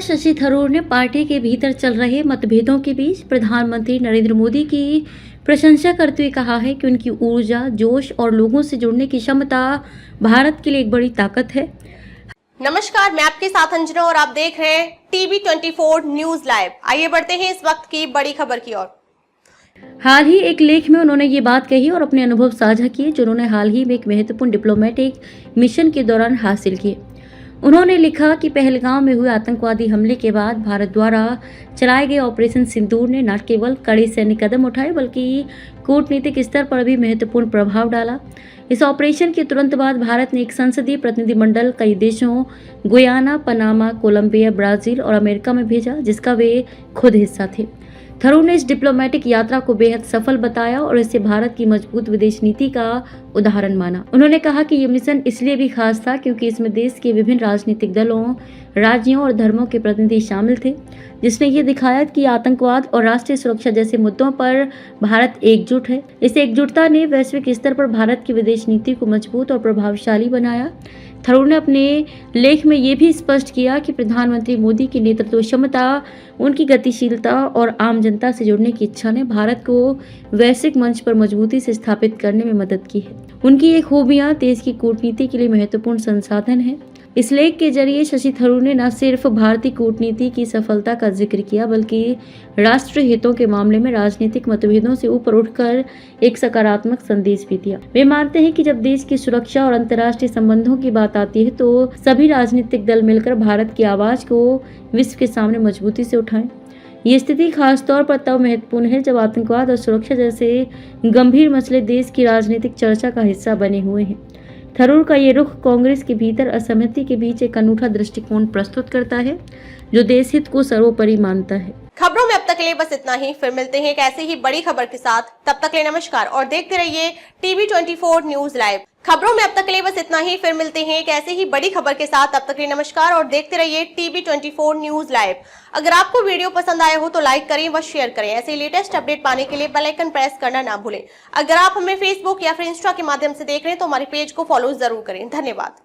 शशि थरूर ने पार्टी के भीतर चल रहे मतभेदों के बीच प्रधानमंत्री नरेंद्र मोदी की प्रशंसा करते हुए कहा है कि उनकी ऊर्जा, जोश और लोगों से जुड़ने की क्षमता भारत के लिए एक बड़ी ताकत है। नमस्कार, मैं आपके साथ अंजना और आप देख रहे हैं टीवी 24 न्यूज लाइव। आइए बढ़ते हैं इस वक्त की बड़ी खबर की ओर। हाल ही एक लेख में उन्होंने ये बात कही और अपने अनुभव साझा किए जो उन्होंने हाल ही में एक महत्वपूर्ण डिप्लोमेटिक मिशन के दौरान हासिल किए। उन्होंने लिखा कि पहलगाम में हुए आतंकवादी हमले के बाद भारत द्वारा चलाए गए ऑपरेशन सिंदूर ने न केवल कड़े सैन्य कदम उठाए बल्कि कूटनीतिक स्तर पर भी महत्वपूर्ण प्रभाव डाला। इस ऑपरेशन के तुरंत बाद भारत ने एक संसदीय प्रतिनिधिमंडल कई देशों गुयाना, पनामा, कोलंबिया, ब्राजील और अमेरिका में भेजा जिसका वे खुद हिस्सा थे। थरूर ने इस डिप्लोमेटिक यात्रा को बेहद सफल बताया और इसे भारत की मजबूत विदेश नीति का उदाहरण माना। उन्होंने कहा कि ये मिशन इसलिए भी खास था क्योंकि इसमें देश के विभिन्न राजनीतिक दलों, राज्यों और धर्मों के प्रतिनिधि शामिल थे, जिसने ये दिखाया कि आतंकवाद और राष्ट्रीय सुरक्षा जैसे मुद्दों पर भारत एकजुट है। इस एकजुटता ने वैश्विक स्तर पर भारत की विदेश नीति को मजबूत और प्रभावशाली बनाया। थरूर ने अपने लेख में ये भी स्पष्ट किया कि प्रधानमंत्री मोदी की नेतृत्व क्षमता, उनकी गतिशीलता और आम जनता से जुड़ने की इच्छा ने भारत को वैश्विक मंच पर मजबूती से स्थापित करने में मदद की है। उनकी ये खूबियां देश की कूटनीति के लिए महत्वपूर्ण संसाधन है। इस लेख के जरिए शशि थरूर ने न सिर्फ भारतीय कूटनीति की सफलता का जिक्र किया बल्कि राष्ट्रीय हितों के मामले में राजनीतिक मतभेदों से ऊपर उठकर एक सकारात्मक संदेश भी दिया। वे मानते हैं कि जब देश की सुरक्षा और अंतर्राष्ट्रीय संबंधों की बात आती है तो सभी राजनीतिक दल मिलकर भारत की आवाज को विश्व के सामने मजबूती से उठाएं। ये स्थिति खासतौर पर तब महत्वपूर्ण है जब आतंकवाद और सुरक्षा जैसे गंभीर मसले देश की राजनीतिक चर्चा का हिस्सा बने हुए हैं। थरूर का ये रुख कांग्रेस के भीतर असहमति के बीच एक अनूठा दृष्टिकोण प्रस्तुत करता है जो देश हित को सर्वोपरि मानता है। खबरों में अब तक के लिए बस इतना ही। फिर मिलते हैं एक ऐसी ही बड़ी खबर के साथ। तब तक के लिए नमस्कार और देखते रहिए टीवी 24 न्यूज लाइव। खबरों में अब तक के लिए बस इतना ही। फिर मिलते हैं एक ऐसी ही बड़ी खबर के साथ। तब तक के लिए नमस्कार और देखते रहिए टीवी 24 न्यूज लाइव। अगर आपको वीडियो पसंद आया हो तो लाइक करें व शेयर करें। ऐसे लेटेस्ट अपडेट पाने के लिए बेल आइकन प्रेस करना ना भूलें। अगर आप हमें फेसबुक या फिर इंस्टा के माध्यम से देख रहे हैं तो हमारे पेज को फॉलो जरूर करें। धन्यवाद।